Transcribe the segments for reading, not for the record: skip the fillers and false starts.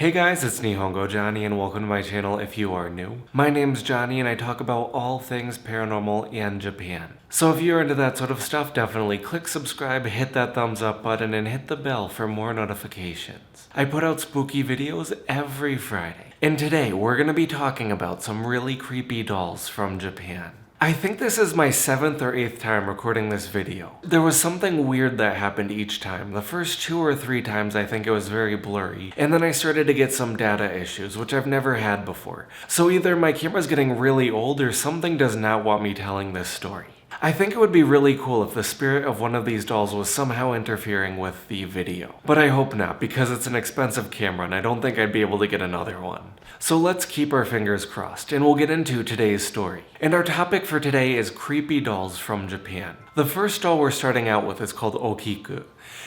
Hey guys, it's Nihongo Johnny and welcome to my channel if you are new. My name's Johnny and I talk about all things paranormal and Japan. So if you're into that sort of stuff, definitely click subscribe, hit that thumbs up button, and hit the bell for more notifications. I put out spooky videos every Friday. And today we're going to be talking about some really creepy dolls from Japan. I think this is my 7th or 8th time recording this video. There was something weird that happened each time. The first 2 or 3 times I think it was very blurry, and then I started to get some data issues, which I've never had before. So either my camera's getting really old or something does not want me telling this story. I think it would be really cool if the spirit of one of these dolls was somehow interfering with the video. But I hope not, because it's an expensive camera and I don't think I'd be able to get another one. So let's keep our fingers crossed, and we'll get into today's story. And our topic for today is creepy dolls from Japan. The first doll we're starting out with is called Okiku.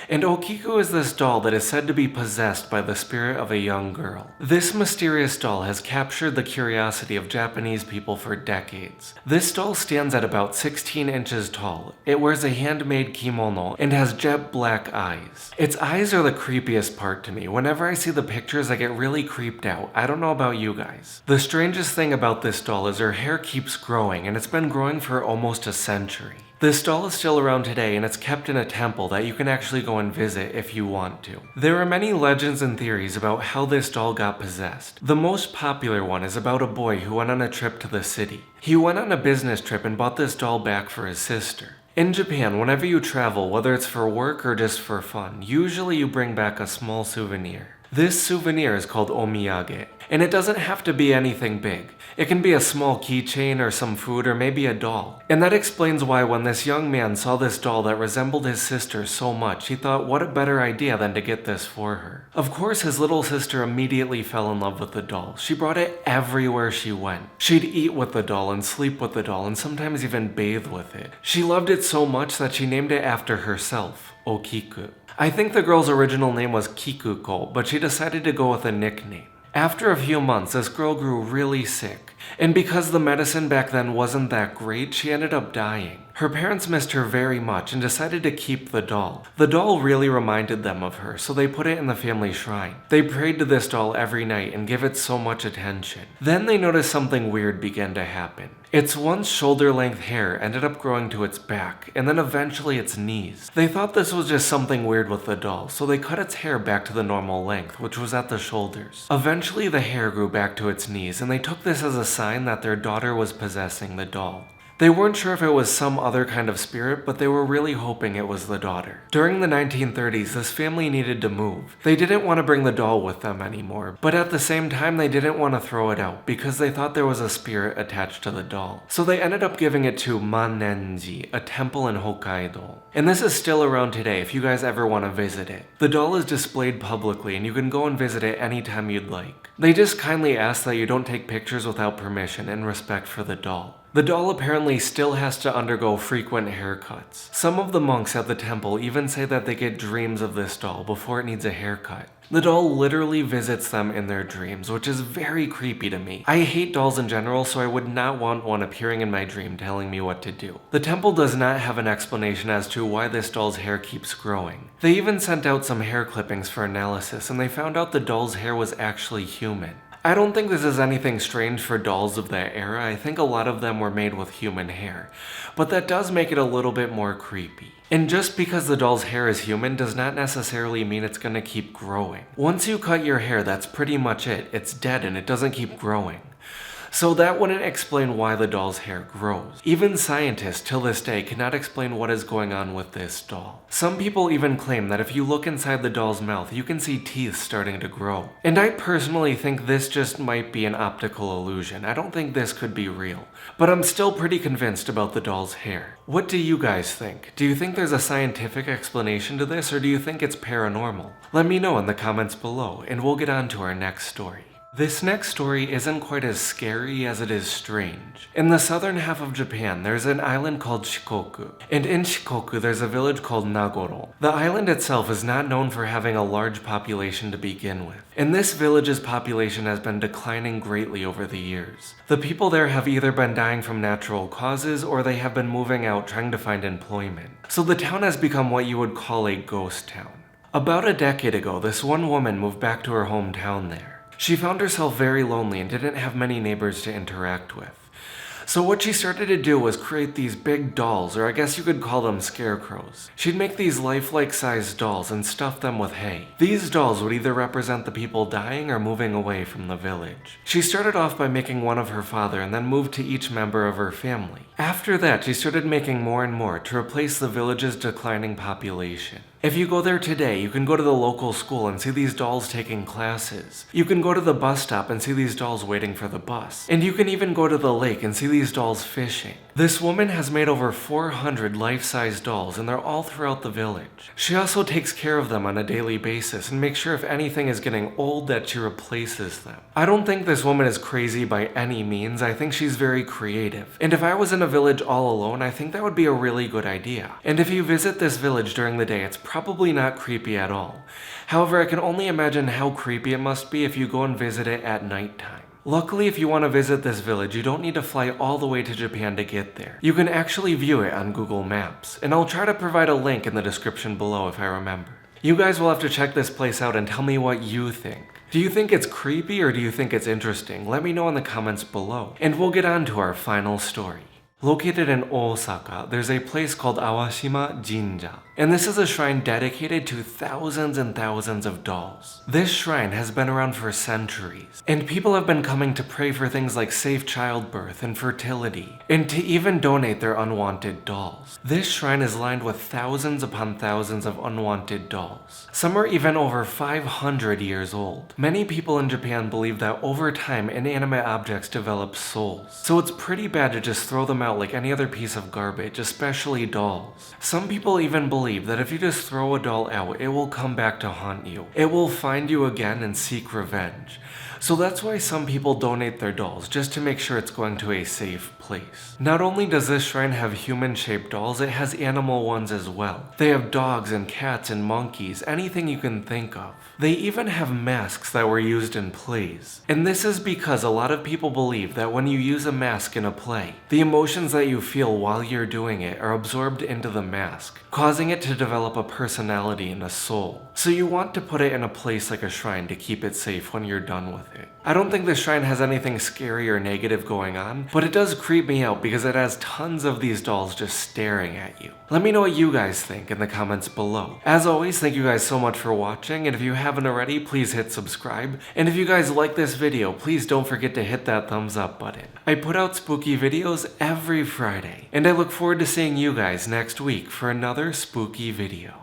And Okiku is this doll that is said to be possessed by the spirit of a young girl. This mysterious doll has captured the curiosity of Japanese people for decades. This doll stands at about 16 inches tall. It wears a handmade kimono and has jet black eyes. Its eyes are the creepiest part to me. Whenever I see the pictures, I get really creeped out. I don't know about you guys. The strangest thing about this doll is her hair keeps growing, and it's been growing for almost a century. This doll is still around today, and it's kept in a temple that you can actually go and visit if you want to. There are many legends and theories about how this doll got possessed. The most popular one is about a boy who went on a trip to the city. He went on a business trip and bought this doll back for his sister. In Japan, whenever you travel, whether it's for work or just for fun, usually you bring back a small souvenir. This souvenir is called omiyage, and it doesn't have to be anything big. It can be a small keychain or some food or maybe a doll. And that explains why when this young man saw this doll that resembled his sister so much, he thought what a better idea than to get this for her. Of course, his little sister immediately fell in love with the doll. She brought it everywhere she went. She'd eat with the doll and sleep with the doll and sometimes even bathe with it. She loved it so much that she named it after herself, Okiku. I think the girl's original name was Kikuko, but she decided to go with a nickname. After a few months, this girl grew really sick, and because the medicine back then wasn't that great, she ended up dying. Her parents missed her very much and decided to keep the doll. The doll really reminded them of her, so they put it in the family shrine. They prayed to this doll every night and give it so much attention. Then they noticed something weird began to happen. Its once shoulder-length hair ended up growing to its back, and then eventually its knees. They thought this was just something weird with the doll, so they cut its hair back to the normal length, which was at the shoulders. Eventually the hair grew back to its knees, and they took this as a sign that their daughter was possessing the doll. They weren't sure if it was some other kind of spirit, but they were really hoping it was the daughter. During the 1930s, this family needed to move. They didn't want to bring the doll with them anymore, but at the same time they didn't want to throw it out because they thought there was a spirit attached to the doll. So they ended up giving it to Mannenji, a temple in Hokkaido. And this is still around today if you guys ever want to visit it. The doll is displayed publicly and you can go and visit it anytime you'd like. They just kindly ask that you don't take pictures without permission in respect for the doll. The doll apparently still has to undergo frequent haircuts. Some of the monks at the temple even say that they get dreams of this doll before it needs a haircut. The doll literally visits them in their dreams, which is very creepy to me. I hate dolls in general, so I would not want one appearing in my dream telling me what to do. The temple does not have an explanation as to why this doll's hair keeps growing. They even sent out some hair clippings for analysis, and they found out the doll's hair was actually human. I don't think this is anything strange for dolls of that era. I think a lot of them were made with human hair, but that does make it a little bit more creepy. And just because the doll's hair is human does not necessarily mean it's gonna keep growing. Once you cut your hair, that's pretty much it. It's dead and it doesn't keep growing. So that wouldn't explain why the doll's hair grows. Even scientists till this day cannot explain what is going on with this doll. Some people even claim that if you look inside the doll's mouth, you can see teeth starting to grow. And I personally think this just might be an optical illusion. I don't think this could be real. But I'm still pretty convinced about the doll's hair. What do you guys think? Do you think there's a scientific explanation to this, or do you think it's paranormal? Let me know in the comments below, and we'll get on to our next story. This next story isn't quite as scary as it is strange. In the southern half of Japan, there's an island called Shikoku, and in Shikoku there's a village called Nagoro. The island itself is not known for having a large population to begin with, and this village's population has been declining greatly over the years. The people there have either been dying from natural causes or they have been moving out trying to find employment. So the town has become what you would call a ghost town. About a decade ago, this one woman moved back to her hometown there. She found herself very lonely and didn't have many neighbors to interact with. So what she started to do was create these big dolls, or I guess you could call them scarecrows. She'd make these lifelike sized dolls and stuff them with hay. These dolls would either represent the people dying or moving away from the village. She started off by making one of her father and then moved to each member of her family. After that, she started making more and more to replace the village's declining population. If you go there today, you can go to the local school and see these dolls taking classes. You can go to the bus stop and see these dolls waiting for the bus. And you can even go to the lake and see these dolls fishing. This woman has made over 400 life-size dolls, and they're all throughout the village. She also takes care of them on a daily basis and makes sure if anything is getting old that she replaces them. I don't think this woman is crazy by any means. I think she's very creative. And if I was in a village all alone, I think that would be a really good idea. And if you visit this village during the day, it's probably not creepy at all. However, I can only imagine how creepy it must be if you go and visit it at nighttime. Luckily, if you want to visit this village, you don't need to fly all the way to Japan to get there. You can actually view it on Google Maps, and I'll try to provide a link in the description below if I remember. You guys will have to check this place out and tell me what you think. Do you think it's creepy or do you think it's interesting? Let me know in the comments below. And we'll get on to our final story. Located in Osaka, there's a place called Awashima Jinja, and this is a shrine dedicated to thousands and thousands of dolls. This shrine has been around for centuries, and people have been coming to pray for things like safe childbirth and fertility, and to even donate their unwanted dolls. This shrine is lined with thousands upon thousands of unwanted dolls. Some are even over 500 years old. Many people in Japan believe that over time, inanimate objects develop souls, so it's pretty bad to just throw them out like any other piece of garbage, especially dolls. Some people even believe that if you just throw a doll out, it will come back to haunt you. It will find you again and seek revenge. So that's why some people donate their dolls, just to make sure it's going to a safe place. Not only does this shrine have human-shaped dolls, it has animal ones as well. They have dogs and cats and monkeys, anything you can think of. They even have masks that were used in plays. And this is because a lot of people believe that when you use a mask in a play, the emotions that you feel while you're doing it are absorbed into the mask, causing it to develop a personality and a soul. So you want to put it in a place like a shrine to keep it safe when you're done with it. I don't think this shrine has anything scary or negative going on, but it does creep me out because it has tons of these dolls just staring at you. Let me know what you guys think in the comments below. As always, thank you guys so much for watching, and if you haven't already, please hit subscribe. And if you guys like this video, please don't forget to hit that thumbs up button. I put out spooky videos every Friday, and I look forward to seeing you guys next week for another spooky video.